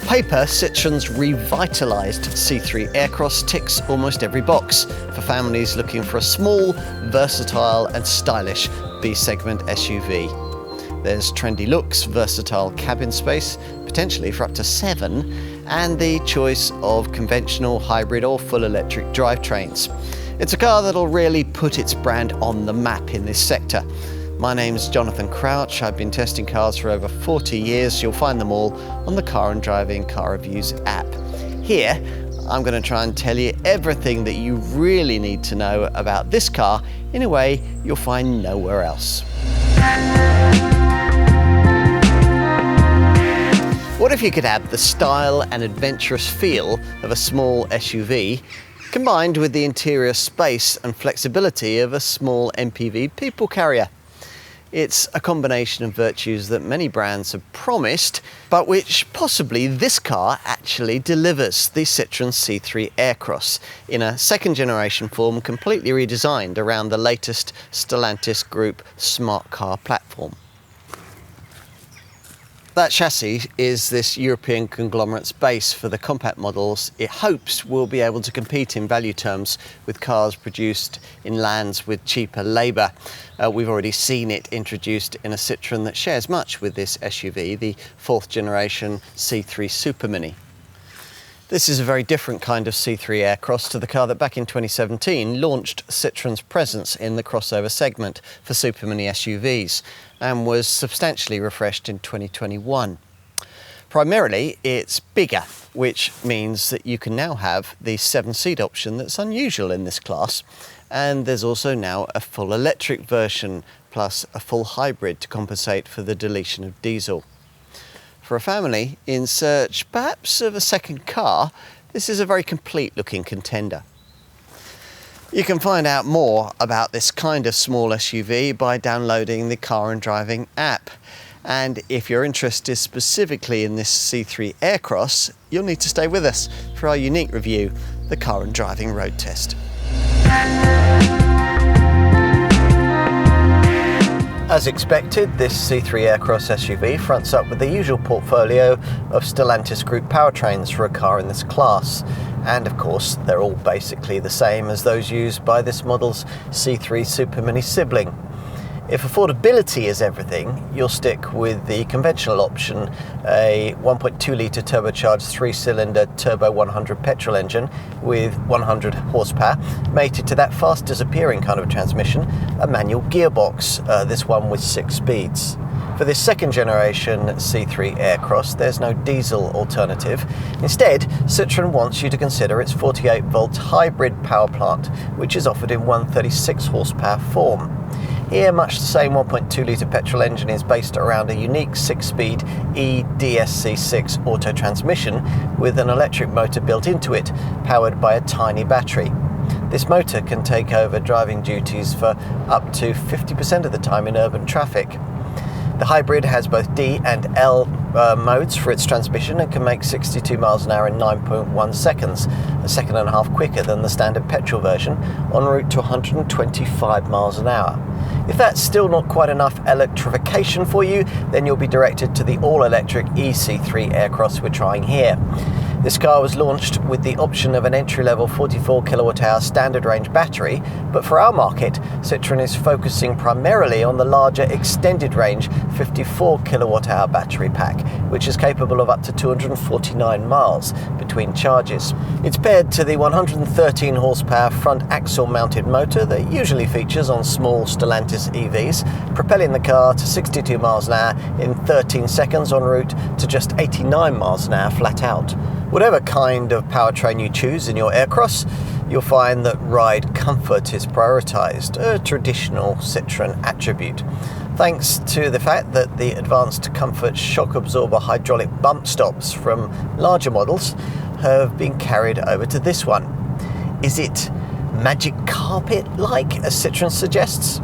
paper, Citroen's revitalised C3 Aircross ticks almost every box for families looking for a small, versatile and stylish B-segment SUV. There's trendy looks, versatile cabin space, potentially for up to 7, and the choice of conventional, hybrid or full electric drivetrains. It's a car that'll really put its brand on the map in this sector. My name's Jonathan Crouch. I've been testing cars for over 40 years. You'll find them all on the Car and Driving Car Reviews app. Here, I'm going to try and tell you everything that you really need to know about this car in a way you'll find nowhere else. What if you could have the style and adventurous feel of a small SUV combined with the interior space and flexibility of a small MPV People Carrier? It's a combination of virtues that many brands have promised, but which possibly this car actually delivers, the Citroen C3 Aircross, in a second generation form completely redesigned around the latest Stellantis Group Smart Car platform. That chassis is this European conglomerate's base for the compact models it hopes will be able to compete in value terms with cars produced in lands with cheaper labour. We've already seen it introduced in a Citroen that shares much with this SUV, the 4th generation C3 Super Mini. This is a very different kind of C3 Aircross to the car that back in 2017 launched Citroen's presence in the crossover segment for Super Mini SUVs and was substantially refreshed in 2021. Primarily, it's bigger, which means that you can now have the 7-seat option that's unusual in this class. And there's also now a full electric version plus a full hybrid to compensate for the deletion of diesel. For a family in search perhaps of a second car, this is a very complete looking contender. You can find out more about this kind of small SUV by downloading the Car and Driving app. And if you're interested specifically in this C3 Aircross, you'll need to stay with us for our unique review, the Car and Driving Road Test. As expected, this C3 Aircross SUV fronts up with the usual portfolio of Stellantis Group powertrains for a car in this class. And of course, they're all basically the same as those used by this model's C3 Super Mini sibling. If affordability is everything, you'll stick with the conventional option, a 1.2 litre turbocharged 3-cylinder turbo 100 petrol engine with 100 horsepower, mated to that fast disappearing kind of transmission, a manual gearbox, this one with 6 speeds. For this second generation C3 Aircross, there's no diesel alternative. Instead, Citroen wants you to consider its 48-volt hybrid power plant, which is offered in 136 horsepower form. Here, much the same 1.2 litre petrol engine is based around a unique 6-speed EDSC6 auto transmission with an electric motor built into it, powered by a tiny battery. This motor can take over driving duties for up to 50% of the time in urban traffic. The hybrid has both D and L modes for its transmission and can make 62 miles an hour in 9.1 seconds, a second and a half quicker than the standard petrol version, en route to 125 miles an hour. If that's still not quite enough electrification for you, then you'll be directed to the all-electric C3 Aircross we're trying here. This car was launched with the option of an entry-level 44 kilowatt-hour standard range battery, but for our market, Citroen is focusing primarily on the larger extended range 54 kilowatt-hour battery pack, which is capable of up to 249 miles between charges. It's paired to the 113 horsepower front axle mounted motor that usually features on small Stellantis EVs, propelling the car to 62 miles an hour in 13 seconds en route to just 89 miles an hour flat out. Whatever kind of powertrain you choose in your Aircross, you'll find that ride comfort is prioritised, a traditional Citroen attribute. Thanks to the fact that the advanced comfort shock absorber hydraulic bump stops from larger models have been carried over to this one. Is it magic carpet-like, as Citroen suggests?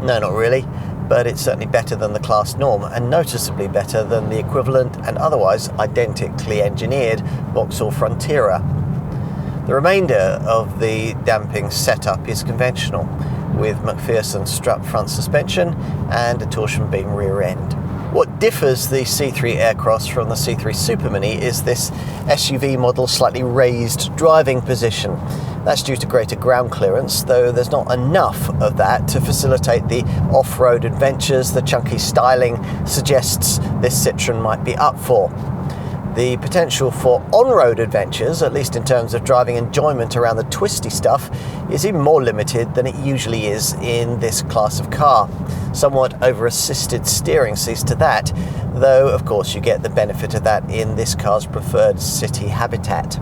No, not really. But it's certainly better than the class norm and noticeably better than the equivalent and otherwise identically engineered Vauxhall Frontera. The remainder of the damping setup is conventional, with McPherson strut front suspension and a torsion beam rear end. What differs the C3 Aircross from the C3 Super Mini is this SUV model's slightly raised driving position. That's due to greater ground clearance, though there's not enough of that to facilitate the off-road adventures the chunky styling suggests this Citroen might be up for. The potential for on-road adventures, at least in terms of driving enjoyment around the twisty stuff, is even more limited than it usually is in this class of car. Somewhat over-assisted steering sees to that, though of course you get the benefit of that in this car's preferred city habitat.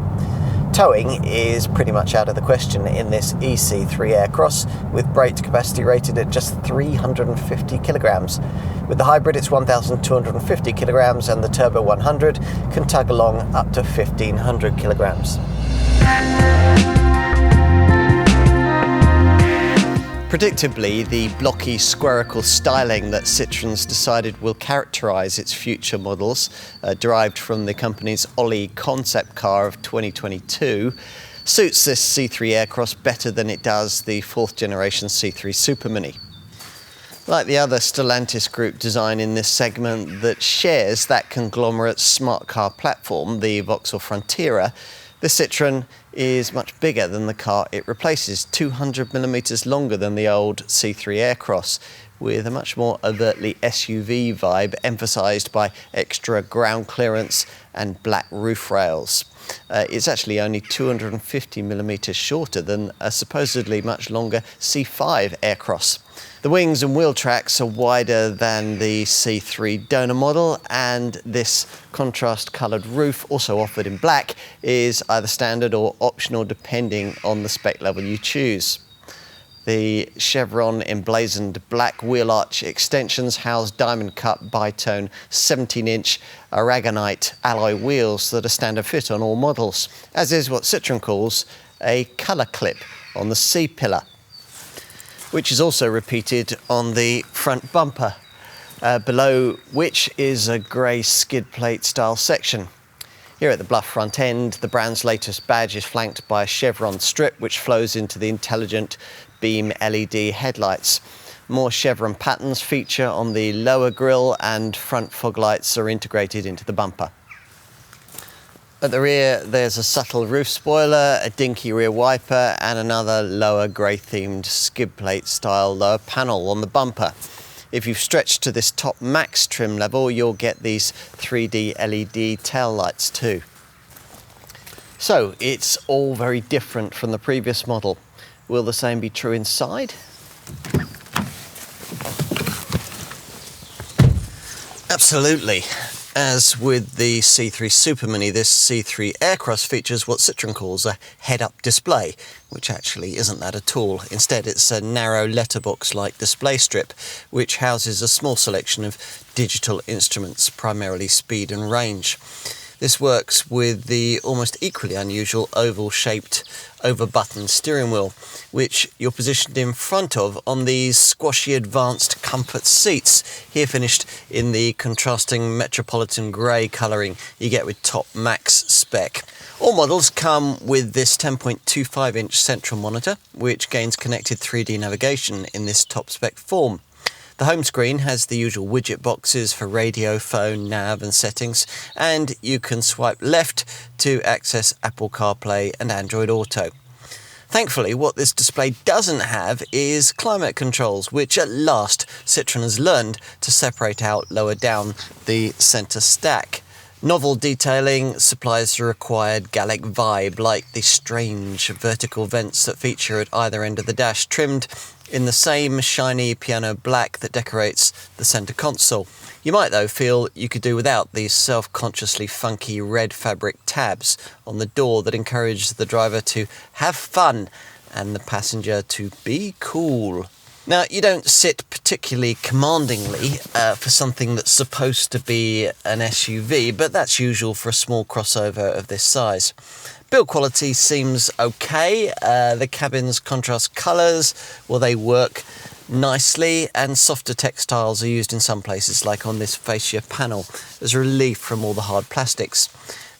Towing is pretty much out of the question in this C3 Aircross, with brake capacity rated at just 350 kilograms. With the hybrid it's 1,250 kilograms, and the Turbo 100 can tug along up to 1,500 kilograms. Predictably, the blocky, squirrel styling that Citroen's decided will characterise its future models, derived from the company's Ollie concept car of 2022, suits this C3 Aircross better than it does the 4th generation C3 Super Mini. Like the other Stellantis Group design in this segment that shares that conglomerate's smart car platform, the Vauxhall Frontiera, the Citroen is much bigger than the car it replaces, 200mm longer than the old C3 Aircross, with a much more overtly SUV vibe emphasised by extra ground clearance and black roof rails. It's actually only 250mm shorter than a supposedly much longer C5 Aircross. The wings and wheel tracks are wider than the C3 donor model, and this contrast-coloured roof, also offered in black, is either standard or optional depending on the spec level you choose. The chevron emblazoned black wheel arch extensions house diamond-cut bitone 17-inch aragonite alloy wheels that are standard fit on all models, as is what Citroen calls a colour clip on the C-pillar, which is also repeated on the front bumper, below which is a grey skid plate style section. Here at the bluff front end, the brand's latest badge is flanked by a chevron strip which flows into the intelligent beam LED headlights. More chevron patterns feature on the lower grille, and front fog lights are integrated into the bumper. At the rear, there's a subtle roof spoiler, a dinky rear wiper, and another lower grey-themed skid plate style lower panel on the bumper. If you've stretched to this top max trim level, you'll get these 3D LED tail lights too. So it's all very different from the previous model. Will the same be true inside? Absolutely. As with the C3 Super Mini, this C3 Aircross features what Citroen calls a head-up display, which actually isn't that at all. Instead, it's a narrow letterbox-like display strip, which houses a small selection of digital instruments, primarily speed and range. This works with the almost equally unusual oval-shaped, over-buttoned steering wheel, which you're positioned in front of on these squashy advanced comfort seats, here finished in the contrasting metropolitan grey colouring you get with top max spec. All models come with this 10.25-inch central monitor, which gains connected 3D navigation in this top spec form. The home screen has the usual widget boxes for radio, phone, nav and settings, and you can swipe left to access Apple CarPlay and Android Auto. Thankfully, what this display doesn't have is climate controls, which at last Citroen has learned to separate out lower down the centre stack. Novel detailing supplies the required Gallic vibe, like the strange vertical vents that feature at either end of the dash, trimmed in the same shiny piano black that decorates the centre console. You might, though, feel you could do without these self-consciously funky red fabric tabs on the door that encourage the driver to have fun and the passenger to be cool. Now, you don't sit particularly commandingly for something that's supposed to be an SUV, but that's usual for a small crossover of this size. Build quality seems okay. The cabin's contrast colours, well, they work nicely, and softer textiles are used in some places, like on this fascia panel, as a relief from all the hard plastics.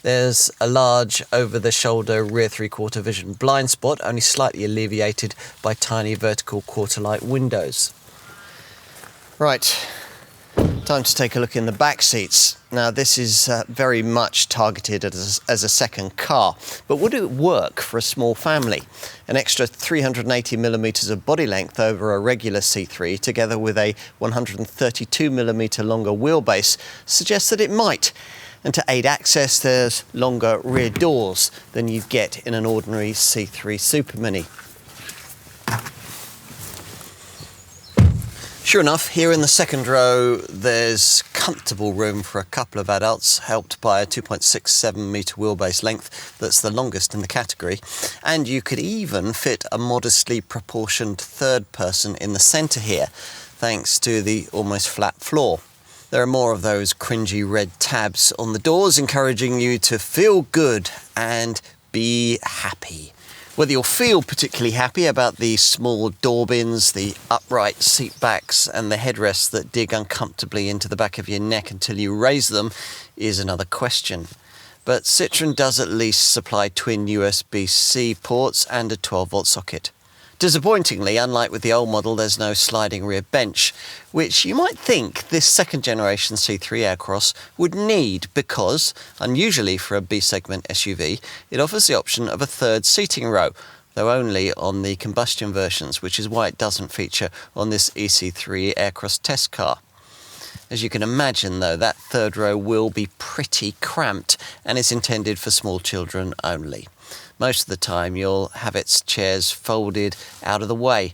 There's a large over-the-shoulder rear three-quarter vision blind spot, only slightly alleviated by tiny vertical quarter-light windows. Right, Time to take a look in the back seats. Now this is very much targeted as a second car, but would it work for a small family? An extra 380mm of body length over a regular C3 together with a 132mm longer wheelbase suggests that it might. And to aid access, there's longer rear doors than you'd get in an ordinary C3 Super Mini. Sure enough, here in the second row, there's comfortable room for a couple of adults, helped by a 2.67-metre wheelbase length that's the longest in the category. And you could even fit a modestly proportioned third person in the centre here, thanks to the almost flat floor. There are more of those cringy red tabs on the doors, encouraging you to feel good and be happy. Whether you'll feel particularly happy about the small door bins, the upright seat backs and the headrests that dig uncomfortably into the back of your neck until you raise them is another question. But Citroën does at least supply twin USB-C ports and a 12-volt socket. Disappointingly, unlike with the old model, there's no sliding rear bench, which you might think this second generation C3 Aircross would need because, unusually for a B-segment SUV, it offers the option of a third seating row, though only on the combustion versions, which is why it doesn't feature on this C3 Aircross test car. As you can imagine, though, that third row will be pretty cramped and is intended for small children only. Most of the time you'll have its chairs folded out of the way,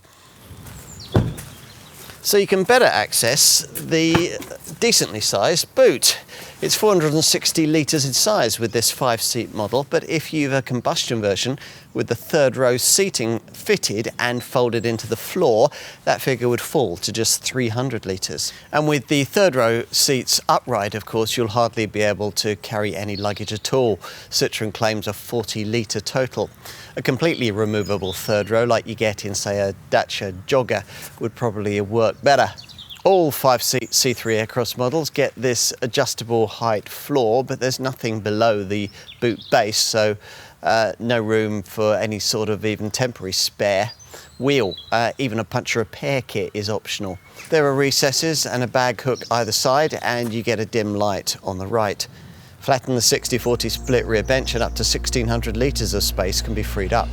so you can better access the decently sized boot. It's 460 litres in size with this 5-seat model, but if you've a combustion version with the third row seating fitted and folded into the floor, that figure would fall to just 300 litres. And with the third row seats upright, of course, you'll hardly be able to carry any luggage at all. Citroën claims a 40-litre total. A completely removable third row, like you get in, say, a Dacia Jogger, would probably work better. All 5-seat C3 Aircross models get this adjustable height floor, but there's nothing below the boot base, so no room for any sort of even temporary spare wheel. Even a puncture repair kit is optional. There are recesses and a bag hook either side, and you get a dim light on the right. Flatten the 60-40 split rear bench and up to 1,600 litres of space can be freed up.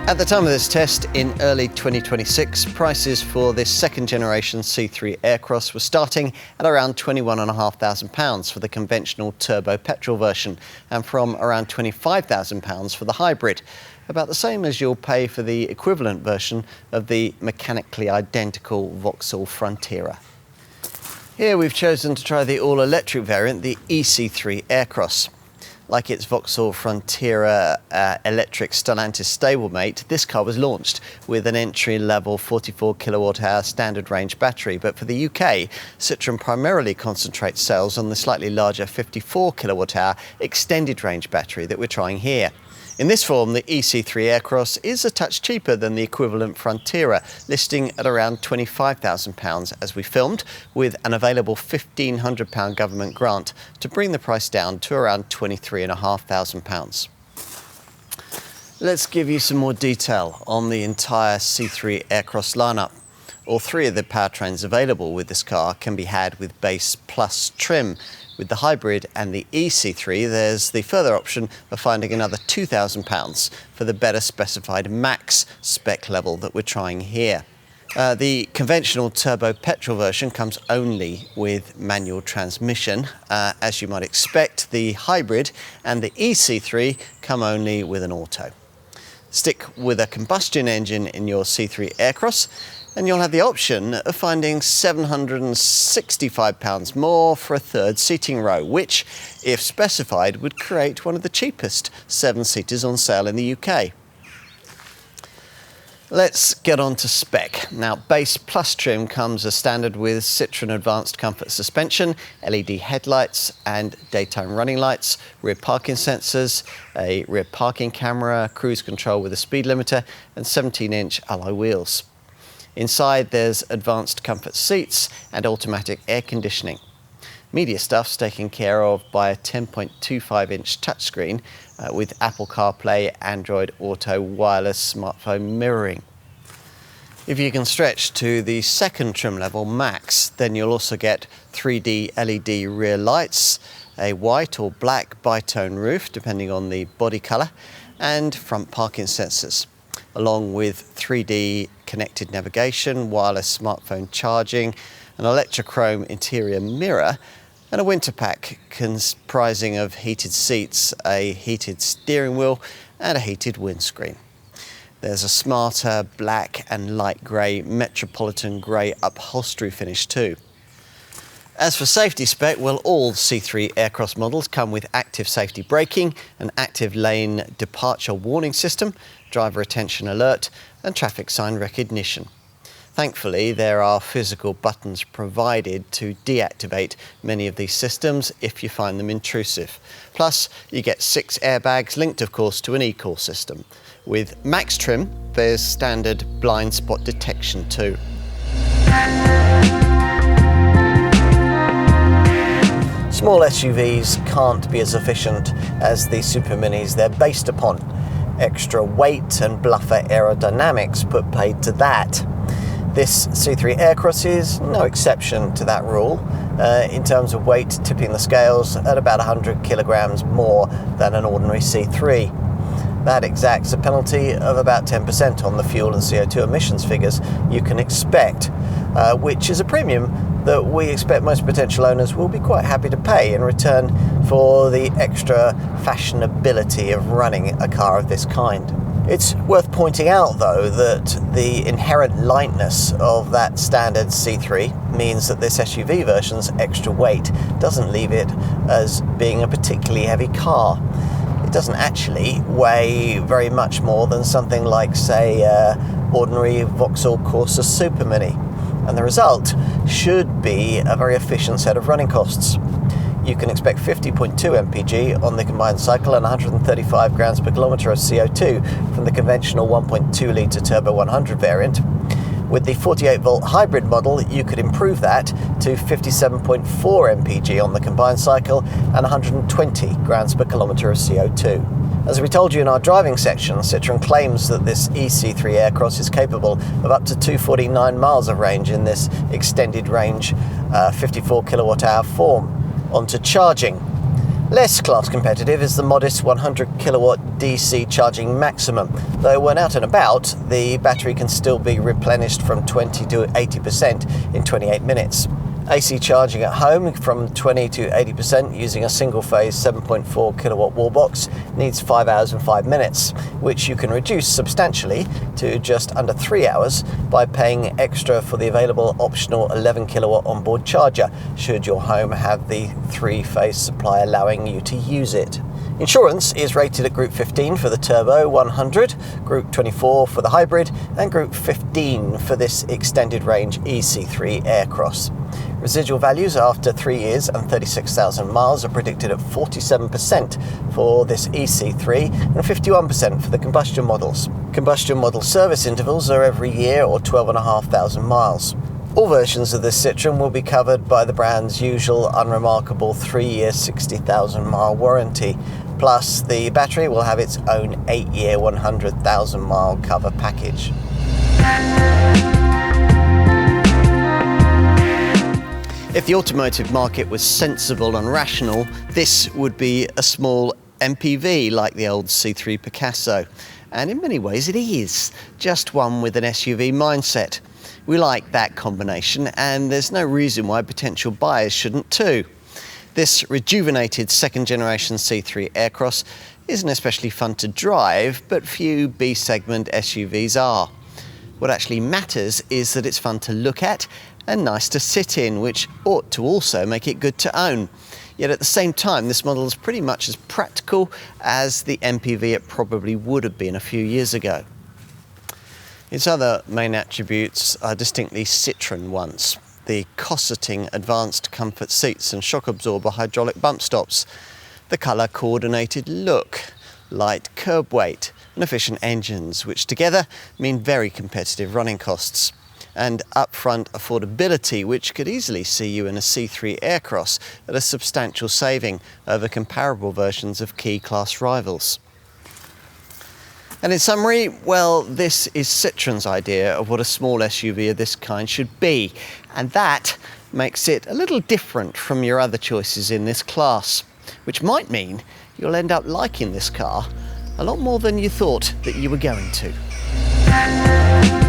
At the time of this test, in early 2026, prices for this second generation C3 Aircross were starting at around £21,500 for the conventional turbo petrol version and from around £25,000 for the hybrid, about the same as you'll pay for the equivalent version of the mechanically identical Vauxhall Frontera. Here we've chosen to try the all-electric variant, the EC3 Aircross. Like its Vauxhall Frontera electric Stellantis stablemate, this car was launched with an entry-level 44 kilowatt-hour standard range battery, but for the UK, Citroën primarily concentrates sales on the slightly larger 54 kilowatt-hour extended range battery that we're trying here. In this form, the EC3 Aircross is a touch cheaper than the equivalent Frontera, listing at around £25,000 as we filmed, with an available £1,500 government grant to bring the price down to around £23,500. Let's give you some more detail on the entire C3 Aircross lineup. All three of the powertrains available with this car can be had with base plus trim. With the hybrid and the EC3, there's the further option of finding another £2,000 for the better specified max spec level that we're trying here. The conventional turbo petrol version comes only with manual transmission. As you might expect, the hybrid and the EC3 come only with an auto. Stick with a combustion engine in your C3 Aircross, and you'll have the option of finding £765 more for a third seating row, which, if specified, would create one of the cheapest 7-seaters on sale in the UK. Let's get on to spec. Now, base plus trim comes as standard with Citroën Advanced Comfort Suspension, LED headlights and daytime running lights, rear parking sensors, a rear parking camera, cruise control with a speed limiter and 17-inch alloy wheels. Inside there's advanced comfort seats and automatic air conditioning. Media stuff's taken care of by a 10.25-inch touchscreen with Apple CarPlay, Android Auto, wireless smartphone mirroring. If you can stretch to the second trim level, Max, then you'll also get 3D LED rear lights, a white or black bitone roof depending on the body colour, and front parking sensors, along with 3D connected navigation, wireless smartphone charging, an electrochrome interior mirror, and a winter pack comprising of heated seats, a heated steering wheel and a heated windscreen. There's a smarter black and light grey Metropolitan grey upholstery finish too. As for safety spec, well, all C3 Aircross models come with active safety braking, an active lane departure warning system, driver attention alert and traffic sign recognition. Thankfully, there are physical buttons provided to deactivate many of these systems if you find them intrusive. Plus, you get 6 airbags linked, of course, to an eCall system. With Max trim, there's standard blind spot detection too. Small SUVs can't be as efficient as the Super Minis they're based upon. Extra weight and bluffer aerodynamics put paid to that. This C3 Aircross is no exception to that rule, in terms of weight tipping the scales at about 100 kilograms more than an ordinary C3. That exacts a penalty of about 10% on the fuel and CO2 emissions figures you can expect, which is a premium that we expect most potential owners will be quite happy to pay in return for the extra fashionability of running a car of this kind. It's worth pointing out, though, that the inherent lightness of that standard C3 means that this SUV version's extra weight doesn't leave it as being a particularly heavy car. It doesn't actually weigh very much more than something like, say, ordinary Vauxhall Corsa Super Mini, and the result should be a very efficient set of running costs. You can expect 50.2 mpg on the combined cycle and 135 grams per kilometre of CO2 from the conventional 1.2 litre turbo 100 variant. With the 48-volt hybrid model, you could improve that to 57.4 mpg on the combined cycle and 120 grams per kilometre of CO2. As we told you in our driving section, Citroën claims that this C3 Aircross is capable of up to 249 miles of range in this extended range 54 kilowatt hour form. On to charging. Less class competitive is the modest 100 kilowatt DC charging maximum, though when out and about, the battery can still be replenished from 20 to 80% in 28 minutes. AC charging at home from 20 to 80% using a single-phase 7.4 kilowatt wall box needs 5 hours and 5 minutes, which you can reduce substantially to just under 3 hours by paying extra for the available optional 11 kilowatt onboard charger, should your home have the 3-phase supply allowing you to use it. Insurance is rated at Group 15 for the Turbo 100, Group 24 for the Hybrid, and Group 15 for this extended range EC3 Aircross. Residual values after 3 years and 36,000 miles are predicted at 47% for this EC3 and 51% for the combustion models. Combustion model service intervals are every year or 12,500 miles. All versions of this Citroën will be covered by the brand's usual unremarkable 3-year 60,000 mile warranty, plus the battery will have its own 8-year 100,000 mile cover package. If the automotive market was sensible and rational, this would be a small MPV like the old C3 Picasso. And in many ways it is, just one with an SUV mindset. We like that combination, and there's no reason why potential buyers shouldn't too. This rejuvenated second-generation C3 Aircross isn't especially fun to drive, but few B-segment SUVs are. What actually matters is that it's fun to look at and nice to sit in, which ought to also make it good to own. Yet at the same time, this model is pretty much as practical as the MPV it probably would have been a few years ago. Its other main attributes are distinctly Citroën ones: the cosseting advanced comfort seats and shock absorber hydraulic bump stops, the colour coordinated look, light curb weight and efficient engines, which together mean very competitive running costs, and upfront affordability, which could easily see you in a C3 Aircross at a substantial saving over comparable versions of key class rivals. And in summary, well, this is Citroen's idea of what a small SUV of this kind should be, and that makes it a little different from your other choices in this class, which might mean you'll end up liking this car a lot more than you thought that you were going to.